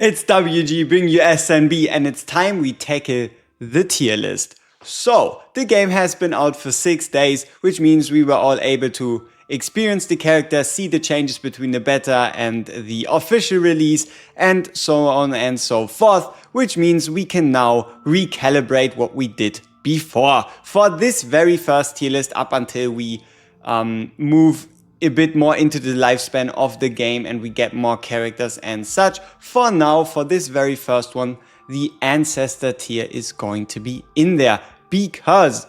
It's WG, bring you SNB, and it's time we tackle the tier list. So, the game has been out for 6 days, which means we were all able to experience the character, see the changes between the beta and the official release, and so on and so forth, which means we can now recalibrate what we did before. For this very first tier list, up until we move a bit more into the lifespan of the game and we get more characters and such. For now, for this very first one, the Ancestor tier is going to be in there because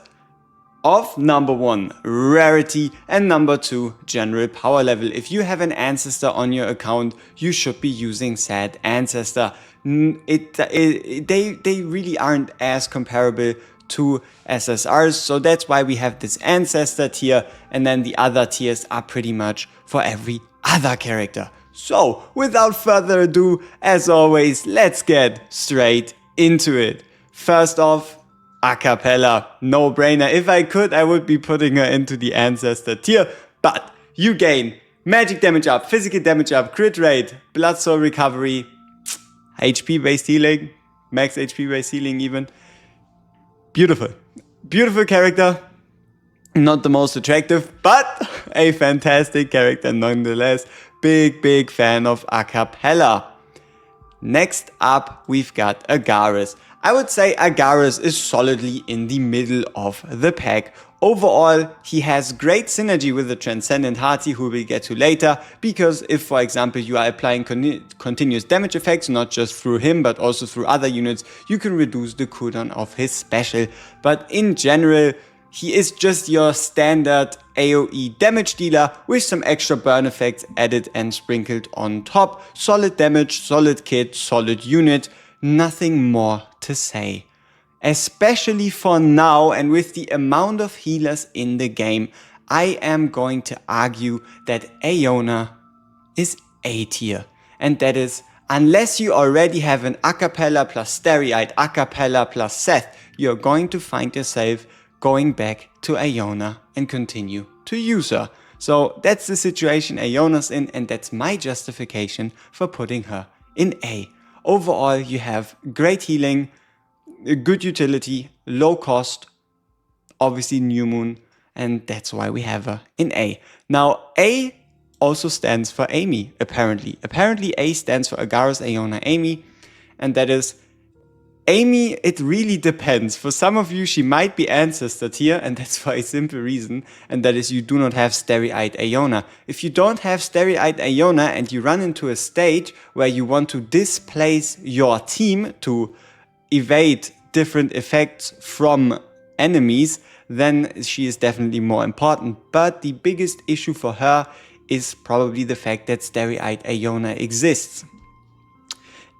of number 1, rarity, and number 2, general power level. If you have an Ancestor on your account, you should be using said Ancestor. They really aren't as comparable to SSRs, so that's why we have this Ancestor tier, and then the other tiers are pretty much for every other character. So without further ado, as always, let's get straight into it. First off, Acapella, no brainer. If I could, I would be putting her into the Ancestor tier, but you gain magic damage up, physical damage up, crit rate, blood soul recovery, HP based healing, max HP based healing even. Beautiful. Beautiful character. Not the most attractive, but a fantastic character nonetheless. Big fan of Acapella. Next up, we've got I.Agares. I would say I.Agares is solidly in the middle of the pack. Overall, he has great synergy with the Transcendent Hati, who we'll get to later, because if, for example, you are applying continuous damage effects, not just through him, but also through other units, you can reduce the cooldown of his special. But in general, he is just your standard AoE damage dealer with some extra burn effects added and sprinkled on top. Solid damage, solid kit, solid unit, nothing more to say. Especially for now, and with the amount of healers in the game, I am going to argue that S.T.Aiona is A tier. And that is, unless you already have an Acapella plus Stereite, Acapella plus Seth, you're going to find yourself going back to S.T.Aiona and continue to use her. So that's the situation S.T.Aiona's in, and that's my justification for putting her in A. Overall, you have great healing, good utility, low cost, obviously new moon, and that's why we have her in A. Now, A also stands for Ami, apparently. Apparently, A stands for I.Agares, S.T.Aiona, Ami, and that is Ami. It really depends. For some of you, she might be Ancestor tier, and that's for a simple reason, and that is you do not have Stereite S.T.Aiona. If you don't have Stereite S.T.Aiona and you run into a stage where you want to displace your team to evade different effects from enemies, then she is definitely more important. But the biggest issue for her is probably the fact that Stereite S.T.Aiona exists.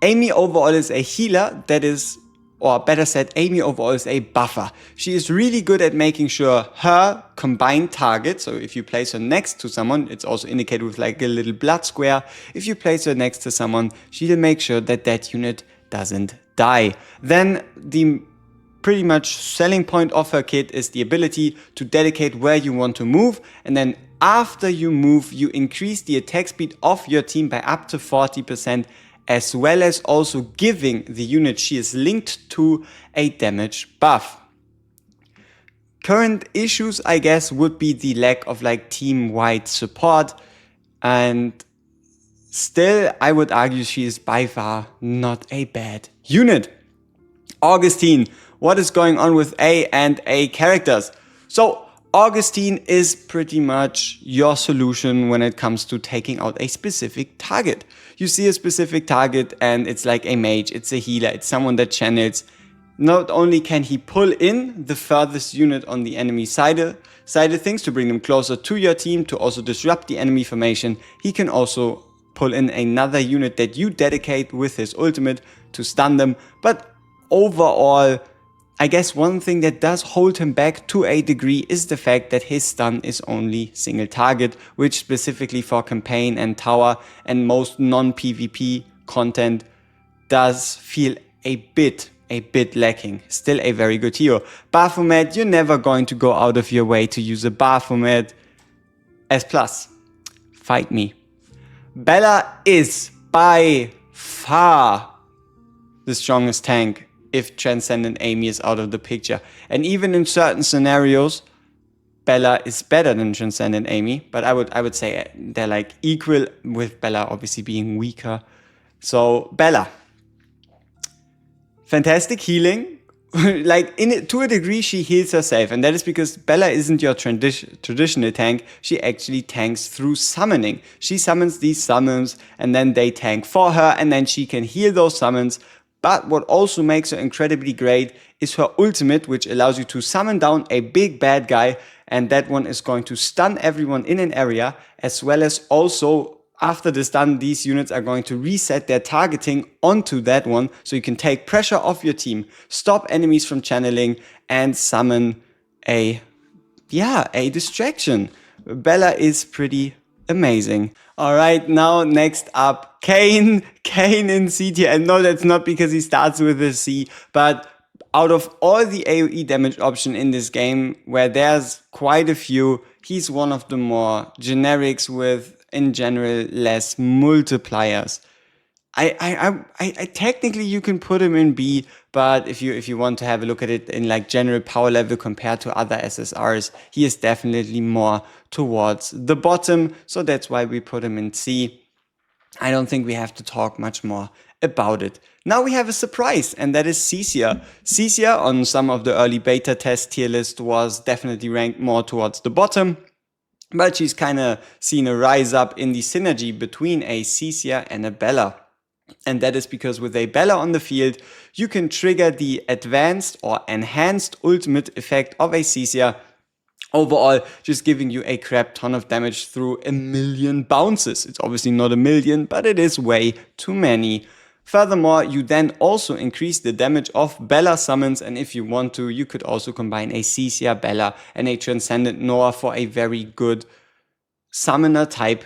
Ami overall is a healer, that is, or better said, Ami overall is a buffer. She is really good at making sure her combined target, so if you place her next to someone, it's also indicated with like a little blood square, if you place her next to someone, she'll make sure that that unit doesn't die. Then the pretty much selling point of her kit is the ability to dedicate where you want to move, and then after you move, you increase the attack speed of your team by up to 40%, as well as also giving the unit she is linked to a damage buff. Current issues, I guess, would be the lack of like team-wide support, and still I would argue she is by far not a bad unit. Augustine, what is going on with A and A characters? So Augustine is pretty much your solution when it comes to taking out a specific target. You see a specific target and it's like a mage, it's a healer, it's someone that channels. Not only can he pull in the furthest unit on the enemy side of things to bring them closer to your team, to also disrupt the enemy formation, he can also pull in another unit that you dedicate with his ultimate to stun them. But overall, I guess one thing that does hold him back to a degree is the fact that his stun is only single target, which specifically for campaign and tower and most non-PvP content does feel a bit lacking. Still a very good hero. Baphomet, you're never going to go out of your way to use a Baphomet S+. Fight me. Bella is by far the strongest tank if Transcendent.Ami is out of the picture. And even in certain scenarios, Bella is better than Transcendent.Ami, but I would say they're like equal, with Bella obviously being weaker. So Bella, fantastic healing. Like to a degree, she heals herself, and that is because Bella isn't your traditional tank. She actually tanks through summoning. She summons these summons, and then they tank for her, and then she can heal those summons. But what also makes her incredibly great is her ultimate, which allows you to summon down a big bad guy, and that one is going to stun everyone in an area, as well as also after the stun, these units are going to reset their targeting onto that one, so you can take pressure off your team, stop enemies from channeling, and summon a distraction. Bella is pretty amazing. Alright, now next up, Cain. Cain in C tier. And no, that's not because he starts with a C, but out of all the AoE damage option in this game, where there's quite a few, he's one of the more generics with, in general, less multipliers. I technically you can put him in B, but if you want to have a look at it in like general power level compared to other SSRs, he is definitely more towards the bottom, so that's why we put him in C. I don't think we have to talk much more about it. Now we have a surprise, and that is Cecia. Cecia on some of the early beta test tier list was definitely ranked more towards the bottom, but she's kind of seen a rise up in the synergy between a Cecia and a Bella. And that is because with a Bella on the field, you can trigger the advanced or enhanced ultimate effect of a Cecia, overall just giving you a crap ton of damage through a million bounces. It's obviously not a million, but it is way too many. Furthermore, you then also increase the damage of Bella summons, and if you want to, you could also combine a Cecia, Bella, and a Transcendent.Noah for a very good summoner type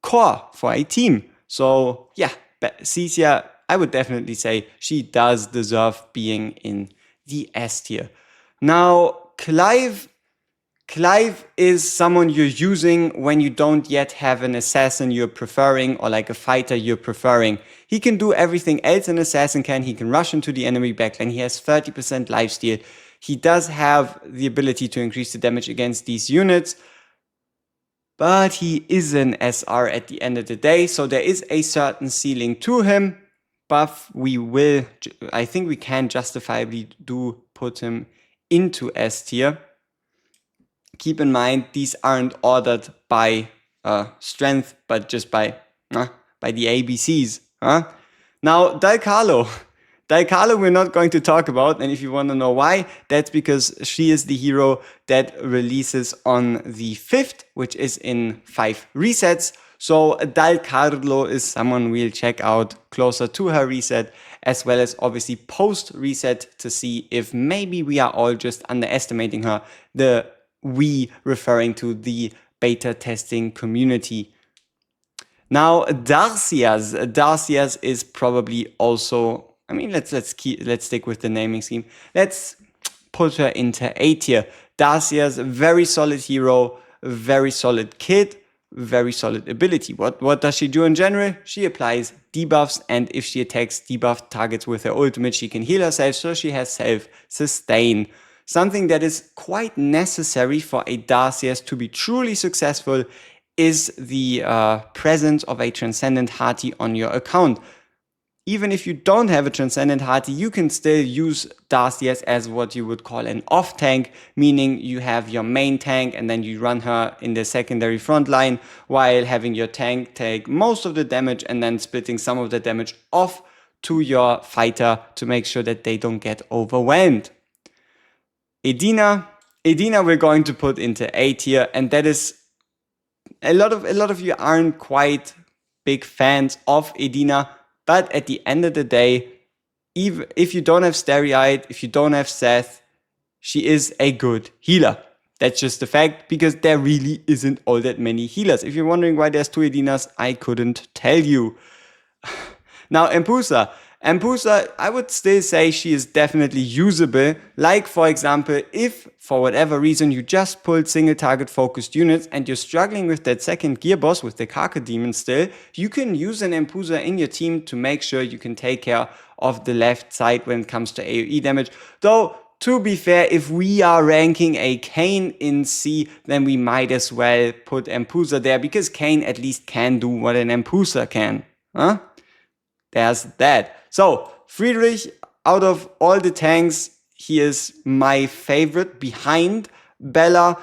core for a team. So yeah, Cecia, I would definitely say she does deserve being in the S tier. Now, Clive is someone you're using when you don't yet have an assassin you're preferring, or like a fighter you're preferring. He can do everything else an assassin can. He can rush into the enemy backline. He has 30% lifesteal. He does have the ability to increase the damage against these units, but he is an SR at the end of the day, so there is a certain ceiling to him. But I think we can justifiably put him into S tier. Keep in mind, these aren't ordered by strength, but just by the ABCs. Now, Dalcarlo we're not going to talk about, and if you want to know why, that's because she is the hero that releases on the 5th, which is in 5 resets. So Dalcarlo is someone we'll check out closer to her reset, as well as obviously post reset, to see if maybe we are all just underestimating her. We referring to the beta testing community. Now, Darcias is probably also, I mean, let's stick with the naming scheme. Let's put her into A tier. Darcias, very solid hero, very solid kid, very solid ability. What does she do in general? She applies debuffs, and if she attacks debuff targets with her ultimate, she can heal herself, so she has self-sustain. Something that is quite necessary for a Darcias to be truly successful is the presence of a Transcendent.Hati on your account. Even if you don't have a Transcendent.Hati, you can still use Darcias as what you would call an off tank, meaning you have your main tank and then you run her in the secondary front line, while having your tank take most of the damage and then splitting some of the damage off to your fighter to make sure that they don't get overwhelmed. Edina we're going to put into A tier, and that is a lot of you aren't quite big fans of Edina, but at the end of the day, even if you don't have Stereoid, if you don't have Seth, she is a good healer. That's just the fact, because there really isn't all that many healers. If you're wondering why there's 2 Edinas, I couldn't tell you. Now, Empousa. Empousa, I would still say she is definitely usable. Like, for example, if for whatever reason you just pulled single target focused units and you're struggling with that second gear boss with the Kaka Demon still, you can use an Empousa in your team to make sure you can take care of the left side when it comes to AoE damage. Though, to be fair, if we are ranking a Cain in C, then we might as well put Empousa there, because Cain at least can do what an Empousa can. Huh? There's that. So, Friedrich, out of all the tanks, he is my favorite behind Bella.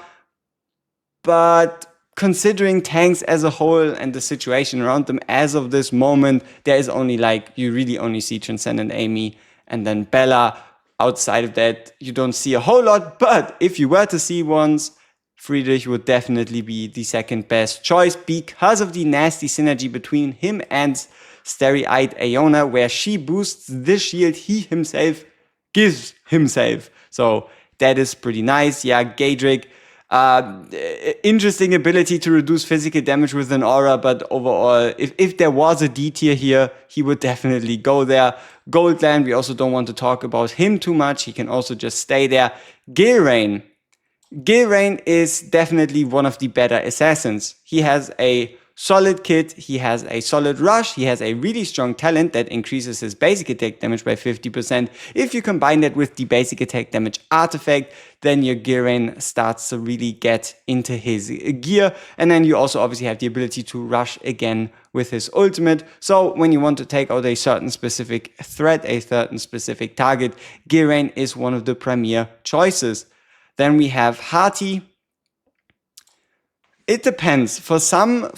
But considering tanks as a whole and the situation around them as of this moment, there is only you really only see Transcendent Amy and then Bella. Outside of that, you don't see a whole lot. But if you were to see ones, Friedrich would definitely be the second best choice because of the nasty synergy between him and S.T.Aiona, where she boosts the shield he himself gives himself. So that is pretty nice. Yeah, Gadric, interesting ability to reduce physical damage with an aura, but overall, if there was a D tier here, he would definitely go there. Goldland, we also don't want to talk about him too much. He can also just stay there. S.Gilrain. S.Gilrain is definitely one of the better assassins. He has a solid kit, he has a solid rush, he has a really strong talent that increases his basic attack damage by 50%. If you combine that with the basic attack damage artifact, then your Gilrain starts to really get into his gear. And then you also obviously have the ability to rush again with his ultimate. So when you want to take out a certain specific threat, a certain specific target, Gilrain is one of the premier choices. Then we have Hati. It depends. For some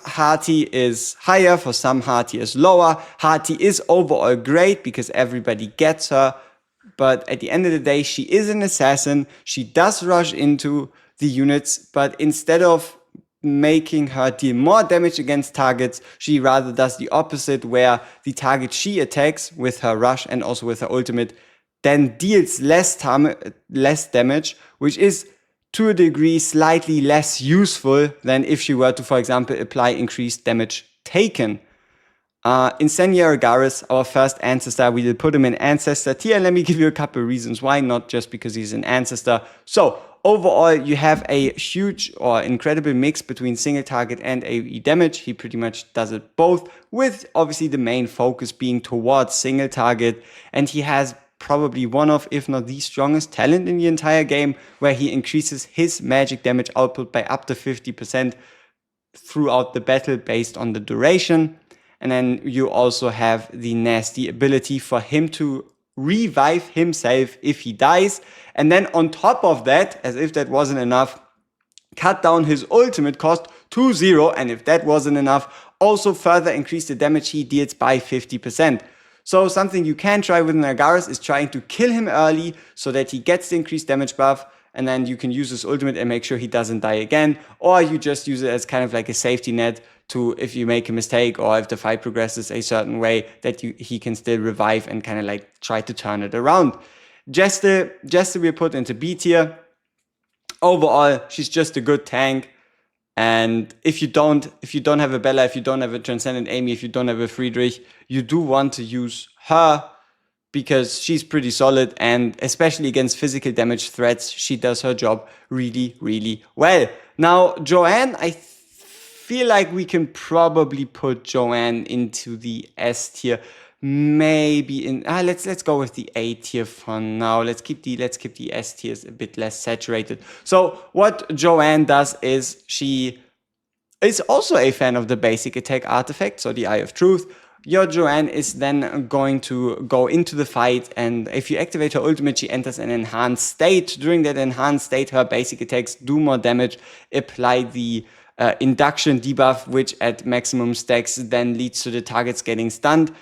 Hati is higher, for some Hati is lower. Hati is overall great because everybody gets her. But at the end of the day, she is an assassin. She does rush into the units, but instead of making her deal more damage against targets, she rather does the opposite, where the target she attacks with her rush and also with her ultimate then deals less damage, which is to a degree slightly less useful than if she were to, for example, apply increased damage taken. In I.Agares, our first ancestor, we will put him in ancestor tier. Let me give you a couple of reasons why, not just because he's an ancestor. So overall, you have a huge or incredible mix between single target and AoE damage. He pretty much does it both, with obviously the main focus being towards single target. And he has probably one of, if not the strongest talent in the entire game, where he increases his magic damage output by up to 50% throughout the battle based on the duration. And then you also have the nasty ability for him to revive himself if he dies. And then on top of that, as if that wasn't enough, cut down his ultimate cost to 0. And if that wasn't enough, also further increase the damage he deals by 50%. So something you can try with I.Agares is trying to kill him early so that he gets the increased damage buff, and then you can use his ultimate and make sure he doesn't die again. Or you just use it as kind of like a safety net to, if you make a mistake or if the fight progresses a certain way, that he can still revive and kind of like try to turn it around. Jestel we put into B tier. Overall, she's just a good tank. And if you don't have a Bella, if you don't have a Transcendent Amy, if you don't have a Friedrich, you do want to use her because she's pretty solid, and especially against physical damage threats, she does her job really, really well. Now, Joan, I feel like we can probably put Joan into the S tier. Maybe in let's go with the A tier for now. Let's keep the S tiers a bit less saturated. So what Joan does is she is also a fan of the basic attack artifact, so the Eye of Truth. Your Joan is then going to go into the fight, and if you activate her ultimate, she enters an enhanced state. During that enhanced state, her basic attacks do more damage. Apply the induction debuff, which at maximum stacks then leads to the targets getting stunned,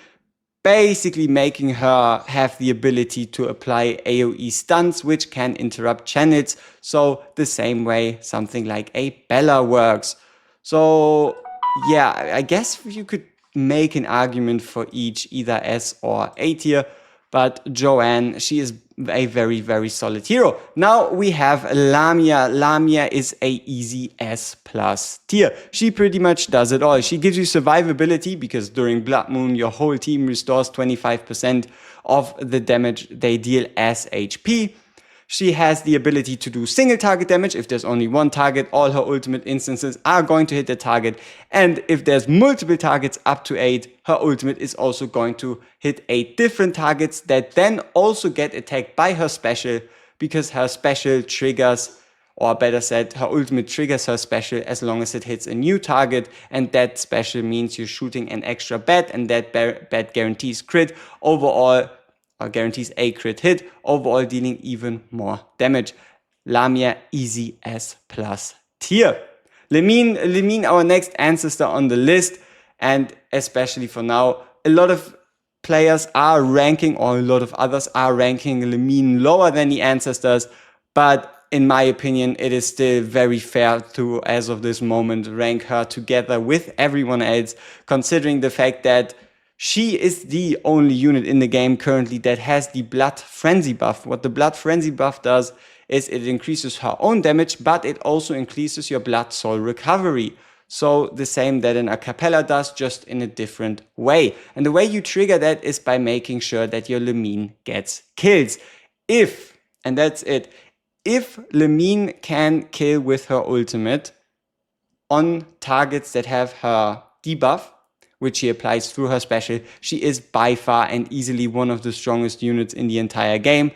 basically making her have the ability to apply AoE stunts, which can interrupt channels. So the same way something like a Bella works. So yeah, I guess you could make an argument for each, either S or A tier. but Joan, she is a very, very solid hero. Now we have Lamia. Lamia is a easy S+ tier. She pretty much does it all. She gives you survivability because during Blood Moon your whole team restores 25% of the damage they deal as HP. She has the ability to do single target damage. If there's only one target, all her ultimate instances are going to hit the target. And if there's multiple targets up to 8, her ultimate is also going to hit 8 different targets that then also get attacked by her special, because her special triggers, or better said, her ultimate triggers her special as long as it hits a new target, and that special means you're shooting an extra bat, and that bat guarantees crit overall, or guarantees a crit hit, overall dealing even more damage. Lamia, easy S+ tier. Lemine, our next ancestor on the list, and especially for now, a lot of players are ranking, or a lot of others are ranking Lemine lower than the ancestors, but in my opinion, it is still very fair to, as of this moment, rank her together with everyone else, considering the fact that she is the only unit in the game currently that has the Blood Frenzy buff. What the Blood Frenzy buff does is it increases her own damage, but it also increases your Blood Soul recovery. So the same that an Acapella does, just in a different way. And the way you trigger that is by making sure that your Lemine gets kills. If, and that's it, if Lemine can kill with her ultimate on targets that have her debuff, which she applies through her special, she is by far and easily one of the strongest units in the entire game.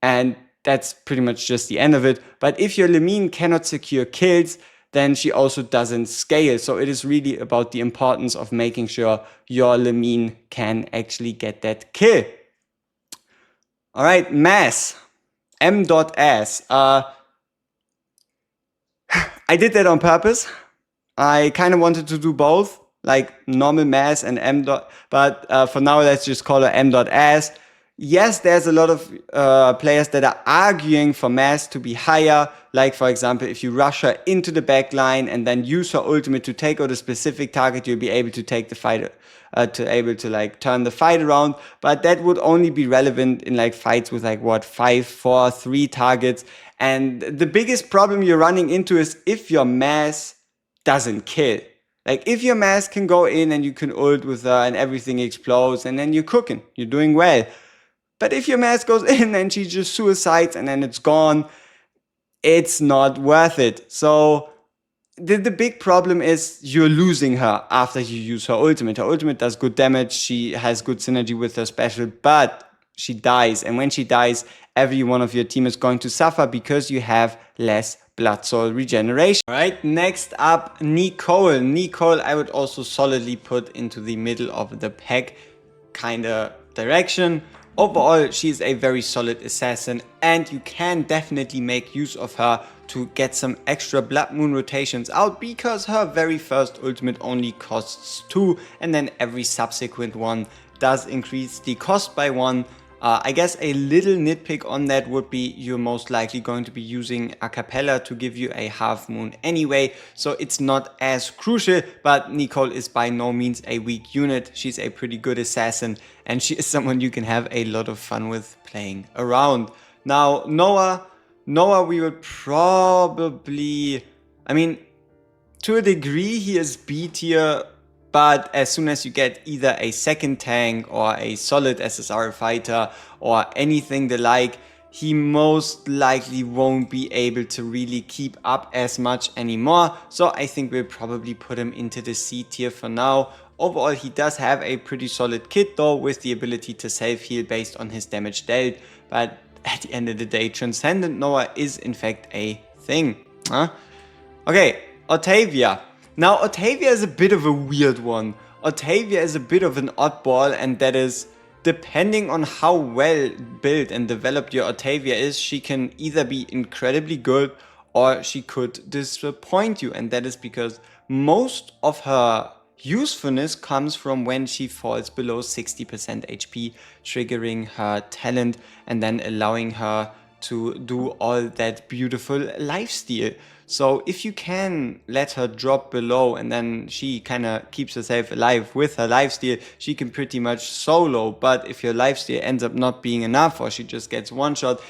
And that's pretty much just the end of it. But if your Lemine cannot secure kills, then she also doesn't scale. So it is really about the importance of making sure your Lemine can actually get that kill. All right, mass. M.S. I did that on purpose. I kind of wanted to do both, like normal mass and M. But for now, let's just call her M.S. Yes, there's a lot of players that are arguing for mass to be higher. Like, for example, if you rush her into the back line and then use her ultimate to take out a specific target, you'll be able to take the fight, turn the fight around. But that would only be relevant in like fights with like what, 5, 4, 3 targets. And the biggest problem you're running into is if your mass doesn't kill. Like if your mass can go in and you can ult with her and everything explodes and then you're cooking, you're doing well. But if your mass goes in and she just suicides and then it's gone, it's not worth it. So the big problem is you're losing her after you use her ultimate. Her ultimate does good damage, she has good synergy with her special, but she dies. And when she dies, every one of your team is going to suffer because you have less blood soul regeneration. All right, next up, Nicole. Nicole, I would also solidly put into the middle of the pack kind of direction. Overall, she's a very solid assassin, and you can definitely make use of her to get some extra Blood Moon rotations out, because her very first ultimate only costs 2, and then every subsequent one does increase the cost by 1. I guess a little nitpick on that would be you're most likely going to be using Acapella to give you a half moon anyway, so it's not as crucial, but Nicole is by no means a weak unit. She's a pretty good assassin, and she is someone you can have a lot of fun with playing around. Now, Noah we would probably, I mean, to a degree he is B tier, but as soon as you get either a second tank or a solid SSR fighter or anything the like, he most likely won't be able to really keep up as much anymore. So I think we'll probably put him into the C tier for now. Overall, he does have a pretty solid kit though, with the ability to self-heal based on his damage dealt. But at the end of the day, Transcendent Noah is in fact a thing. Okay, Ottavia. Now, Ottavia is a bit of a weird one. Ottavia is a bit of an oddball, and that is, depending on how well built and developed your Ottavia is, she can either be incredibly good or she could disappoint you. And that is because most of her usefulness comes from when she falls below 60% HP, triggering her talent and then allowing her to do all that beautiful lifesteal. So if you can let her drop below and then she kind of keeps herself alive with her lifesteal, she can pretty much solo. But if your lifesteal ends up not being enough or she just gets one shot,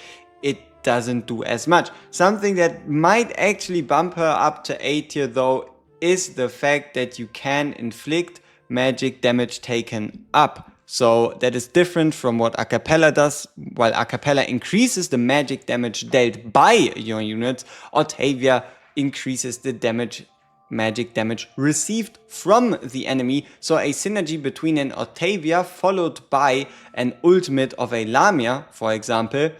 it doesn't do as much. Something that might actually bump her up to A tier though is the fact that you can inflict magic damage taken up. So that is different from what Acapella does. While Acapella increases the magic damage dealt by your units, Ottavia increases the magic damage received from the enemy. So a synergy between an Ottavia followed by an ultimate of a Lamia, for example,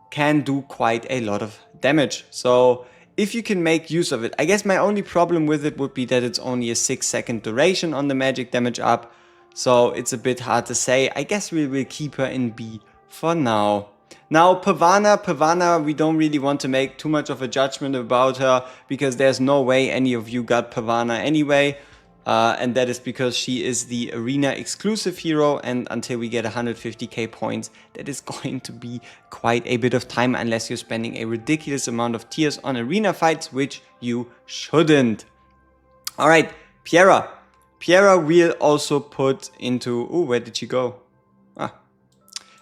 can do quite a lot of damage. So if you can make use of it, I guess my only problem with it would be that it's only a 6-second duration on the magic damage up. So it's a bit hard to say. I guess we will keep her in B for now. Now Pavana, we don't really want to make too much of a judgment about her because there's no way any of you got Pavana anyway. And that is because she is the arena exclusive hero, and until we get 150k points, that is going to be quite a bit of time unless you're spending a ridiculous amount of tiers on arena fights, which you shouldn't. Alright, Piera. Piera will also put into... Oh, where did she go?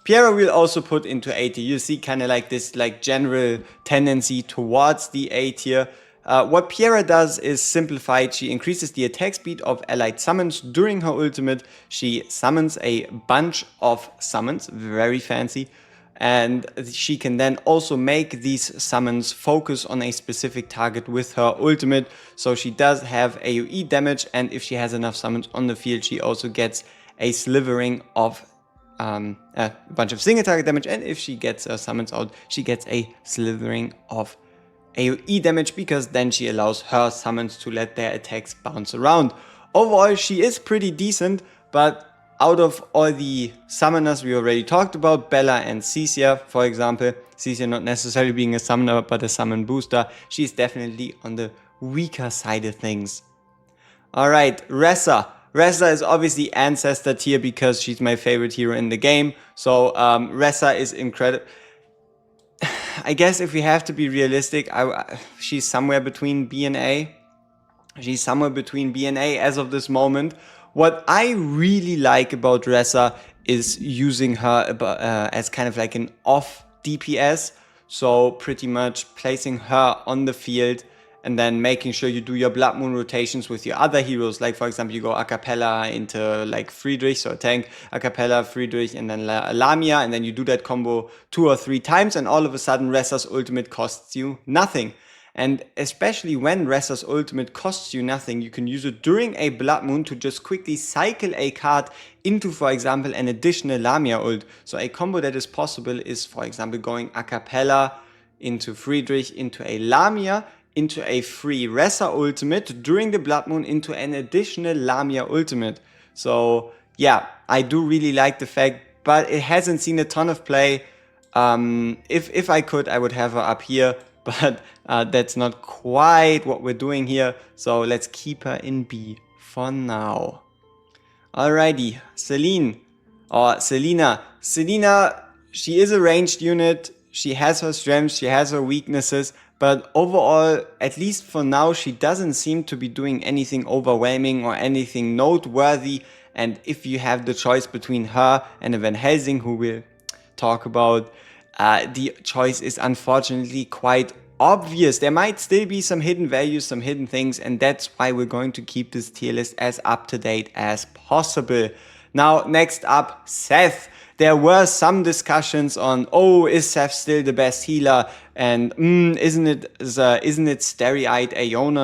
Piera will also put into A tier. You see kind of like this like general tendency towards the A tier. What Piera does is simplified. She increases the attack speed of allied summons during her ultimate. She summons a bunch of summons, very fancy. And she can then also make these summons focus on a specific target with her ultimate. So she does have AoE damage, and if she has enough summons on the field, she also gets a slivering of a bunch of single target damage. And if she gets summons out, she gets a slivering of AoE damage, because then she allows her summons to let their attacks bounce around. Overall, she is pretty decent, but out of all the summoners we already talked about, Bella and Cecia, for example, Cecia not necessarily being a summoner, but a summon booster, she's definitely on the weaker side of things. Alright, Ressa. Ressa is obviously ancestor tier because she's my favorite hero in the game. So Ressa is incredible. I guess if we have to be realistic, she's somewhere between B and A. She's somewhere between B and A as of this moment. What I really like about Ressa is using her as kind of like an off DPS. So pretty much placing her on the field and then making sure you do your Blood Moon rotations with your other heroes. Like for example, you go Acapella into like Friedrich, so a tank, Acapella, Friedrich, and then Lamia, and then you do that combo 2 or 3 times, and all of a sudden Ressa's ultimate costs you nothing. And especially when Ressa's ultimate costs you nothing, you can use it during a Blood Moon to just quickly cycle a card into, for example, an additional Lamia ult. So a combo that is possible is, for example, going Acapella into Friedrich, into a Lamia, into a free Ressa ultimate, during the Blood Moon into an additional Lamia ultimate. So yeah, I do really like the fact, but it hasn't seen a ton of play. If I could, I would have her up here. But that's not quite what we're doing here. So let's keep her in B for now. Alrighty, Selena. Selena, she is a ranged unit. She has her strengths, she has her weaknesses. But overall, at least for now, she doesn't seem to be doing anything overwhelming or anything noteworthy. And if you have the choice between her and a Van Helsing, who we'll talk about, the choice is unfortunately quite obvious. There might still be some hidden values, some hidden things, and that's why we're going to keep this tier list as up to date as possible. Now, next up, Seth. There were some discussions on, oh, is Seth still the best healer? And isn't it S.T.Aiona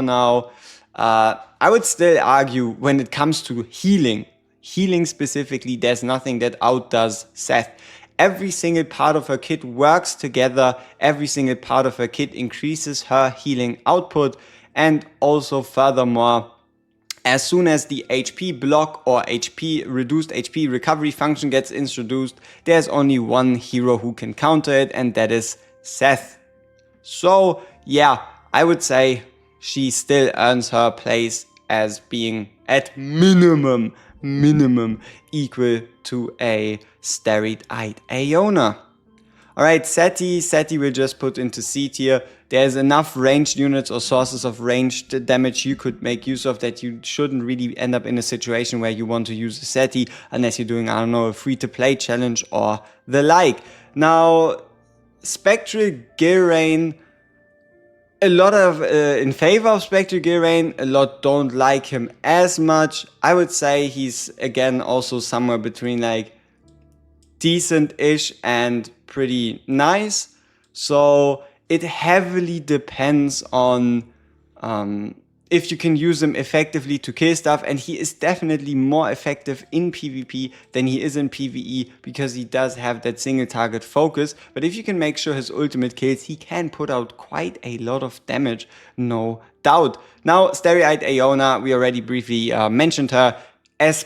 now? I would still argue when it comes to healing specifically, there's nothing that outdoes Seth. Every single part of her kit works together. Every single part of her kit increases her healing output. And also furthermore, as soon as the HP block or reduced HP recovery function gets introduced, there's only one hero who can counter it, and that is Seth. So yeah, I would say she still earns her place as being at minimum equal to a S.T.Aiona. Alright, Setti will just put into C tier. There's enough ranged units or sources of ranged damage you could make use of that you shouldn't really end up in a situation where you want to use a Setti unless you're doing, I don't know, a free-to-play challenge or the like. Now, S.Gilrain, a lot of in favor of S.Gilrain, a lot don't like him as much. I would say he's again also somewhere between like decent-ish and pretty nice. So it heavily depends on if you can use him effectively to kill stuff, and he is definitely more effective in PvP than he is in PvE because he does have that single target focus. But if you can make sure his ultimate kills, he can put out quite a lot of damage, no doubt. Now, S.T.Aiona, we already briefly mentioned her. S+,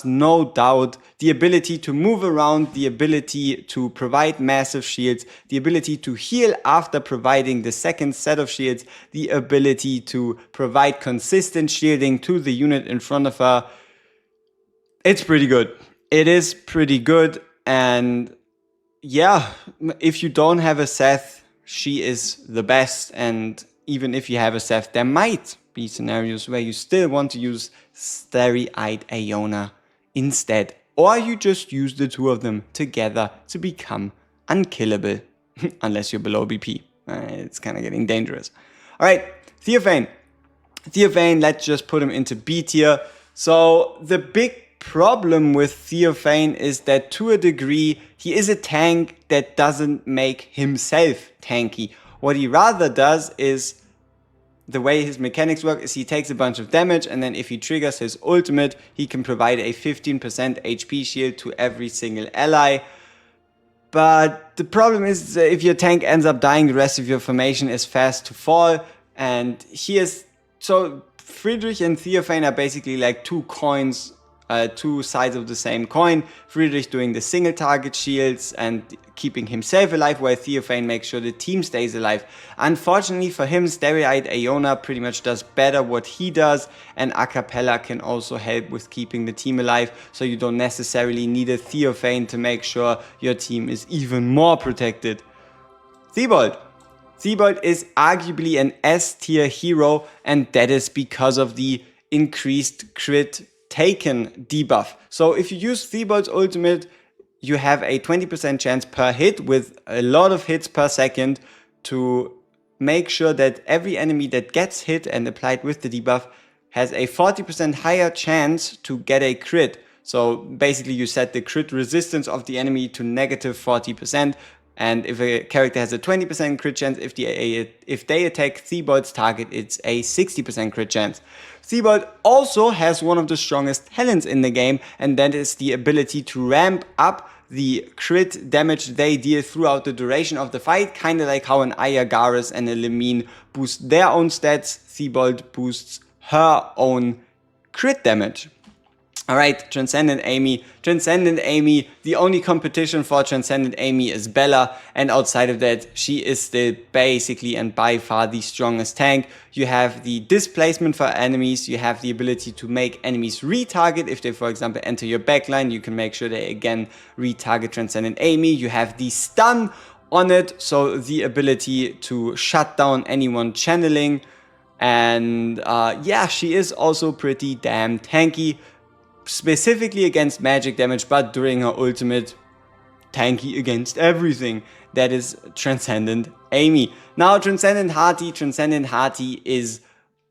no doubt. The ability to move around, the ability to provide massive shields, the ability to heal after providing the second set of shields, the ability to provide consistent shielding to the unit in front of her. It's pretty good. It is pretty good. And yeah, if you don't have a Seth, she is the best. And even if you have a Seth, there might be scenarios where you still want to use S.T.Aiona instead. Or you just use the two of them together to become unkillable. Unless you're below BP. It's kind of getting dangerous. Alright, Theophane. Theophane, let's just put him into B tier. So the big problem with Theophane is that to a degree, he is a tank that doesn't make himself tanky. What he rather does is, the way his mechanics work is he takes a bunch of damage, and then if he triggers his ultimate, he can provide a 15% HP shield to every single ally. But the problem is that if your tank ends up dying, the rest of your formation is fast to fall. And so Friedrich and Theophane are basically like two coins, two sides of the same coin. Friedrich doing the single target shields and keeping himself alive, while Theophane makes sure the team stays alive. Unfortunately for him, S.T.Aiona pretty much does better what he does, and Acapella can also help with keeping the team alive, so you don't necessarily need a Theophane to make sure your team is even more protected. Thibault. Thibault is arguably an S tier hero, and that is because of the increased crit taken debuff. So if you use Thibault's ultimate, you have a 20% chance per hit with a lot of hits per second to make sure that every enemy that gets hit and applied with the debuff has a 40% higher chance to get a crit. So basically you set the crit resistance of the enemy to negative 40%. And if a character has a 20% crit chance, if they attack Thibault's target, it's a 60% crit chance. Thibault also has one of the strongest talents in the game, and that is the ability to ramp up the crit damage they deal throughout the duration of the fight, kind of like how an I.Agares and a Lamia boost their own stats. Thibault boosts her own crit damage. Alright, Transcendent.Ami. Transcendent.Ami, the only competition for Transcendent.Ami is Bella, and outside of that, she is still basically and by far the strongest tank. You have the displacement for enemies, you have the ability to make enemies retarget. If they, for example, enter your backline, you can make sure they again retarget Transcendent.Ami. You have the stun on it, so the ability to shut down anyone channeling. And yeah, she is also pretty damn tanky. Specifically against magic damage, but during her ultimate, tanky against everything. That is Transcendent.Ami. Now, Transcendent.Hati. Transcendent.Hati is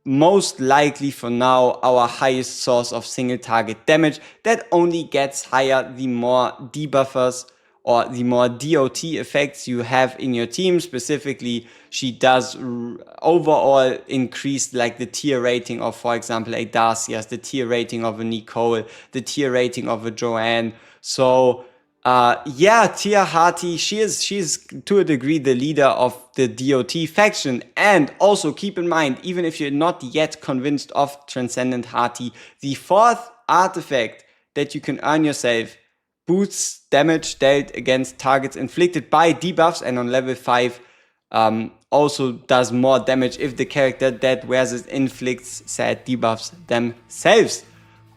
most likely for now our highest source of single target damage. That only gets higher the more debuffers or the more DOT effects you have in your team. Specifically, she does overall increase like the tier rating of, for example, a Darcias, the tier rating of a Nicole, the tier rating of a Joan. So yeah, TR.Hati, she's to a degree the leader of the DOT faction. And also keep in mind, even if you're not yet convinced of Transcendent.Hati, the fourth artifact that you can earn yourself boosts damage dealt against targets inflicted by debuffs, and on level 5 also does more damage if the character that wears it inflicts said debuffs themselves.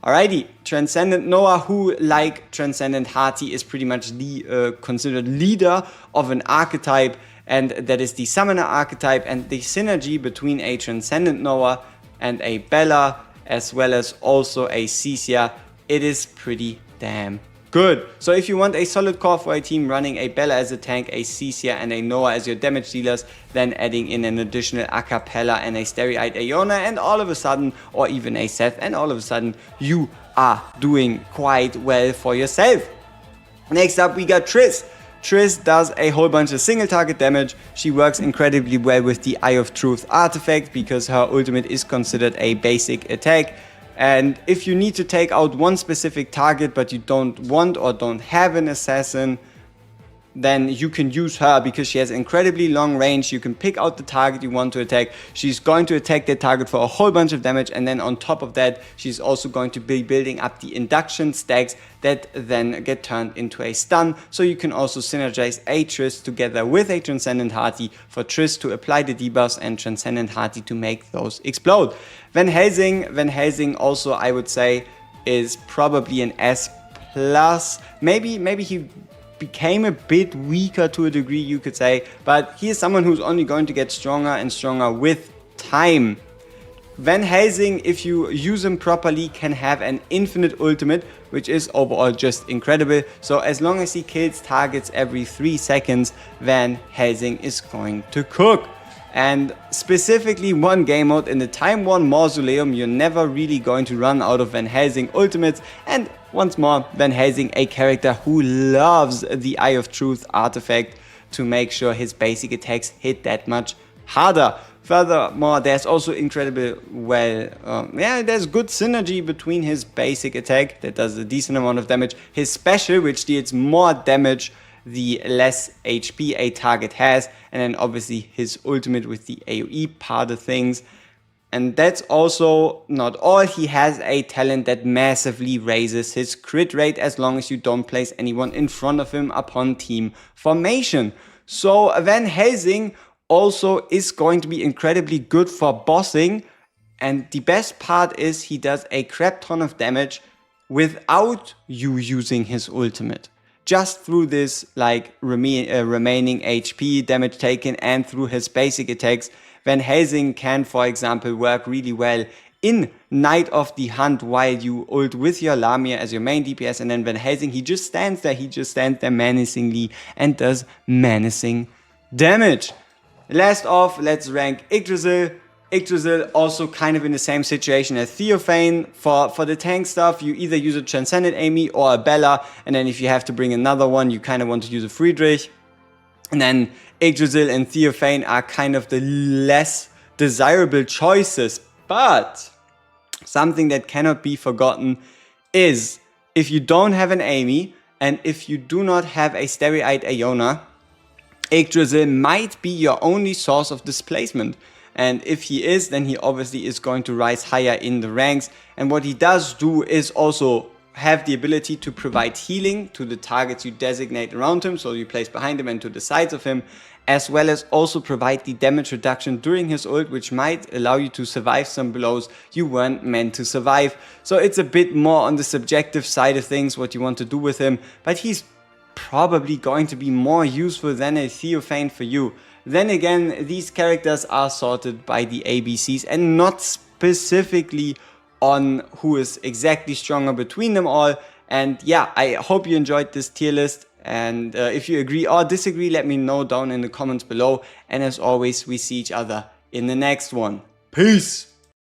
Alrighty, Transcendent Noah, who like Transcendent Hati is pretty much the considered leader of an archetype, and that is the Summoner archetype, and the synergy between a Transcendent Noah and a Bella, as well as also a Cecia, it is pretty damn good. So if you want a solid core for a team running a Bella as a tank, a Cecia and a Noah as your damage dealers, then adding in an additional Acapella and a S.T.Aiona, and all of a sudden, or even a Seth, and all of a sudden you are doing quite well for yourself. Next up we got Triss. Triss does a whole bunch of single target damage. She works incredibly well with the Eye of Truth artifact because her ultimate is considered a basic attack. And if you need to take out one specific target but you don't want or don't have an assassin, then you can use her because she has incredibly long range. You can pick out the target you want to attack. She's going to attack that target for a whole bunch of damage, and then on top of that, she's also going to be building up the induction stacks that then get turned into a stun. So you can also synergize a Triss together with a Transcendent Hati for Triss to apply the debuffs and Transcendent Hati to make those explode. Van Helsing also, I would say, is probably an S+. Maybe he became a bit weaker to a degree, you could say, but he is someone who's only going to get stronger and stronger with time. Van Helsing, if you use him properly, can have an infinite ultimate, which is overall just incredible. So as long as he kills targets every 3 seconds, Van Helsing is going to cook. And specifically one game mode in the Time Worn Mausoleum, you're never really going to run out of Van Helsing ultimates. And once more, Van Helsing, a character who loves the Eye of Truth artifact to make sure his basic attacks hit that much harder. Furthermore, there's also incredible, there's good synergy between his basic attack that does a decent amount of damage, his special, which deals more damage the less HP a target has, and then obviously his ultimate with the AoE part of things. And that's also not all. He has a talent that massively raises his crit rate as long as you don't place anyone in front of him upon team formation. So Van Helsing also is going to be incredibly good for bossing, and the best part is he does a crap ton of damage without you using his ultimate. Just through this remaining HP damage taken and through his basic attacks, Van Helsing can, for example, work really well in Night of the Hunt while you ult with your Lamia as your main DPS, and then Van Helsing, he just stands there menacingly and does menacing damage. Last off, let's rank Yggdrasil. Yggdrasil also kind of in the same situation as Theophane. For the tank stuff, you either use a Transcendent Amy or a Bella, and then if you have to bring another one, you kind of want to use a Friedrich. And then Yggdrasil and Theophane are kind of the less desirable choices. But something that cannot be forgotten is if you don't have an Amy and if you do not have a S.T.Aiona, Yggdrasil might be your only source of displacement. And if he is, then he obviously is going to rise higher in the ranks. And what he does do is also have the ability to provide healing to the targets you designate around him, so you place behind him and to the sides of him, as well as also provide the damage reduction during his ult, which might allow you to survive some blows you weren't meant to survive. So it's a bit more on the subjective side of things what you want to do with him, but he's probably going to be more useful than a Theophane for you. Then again, these characters are sorted by the ABCs and not specifically on who is exactly stronger between them all. And yeah, I hope you enjoyed this tier list. And if you agree or disagree, let me know down in the comments below. And as always, we see each other in the next one. Peace!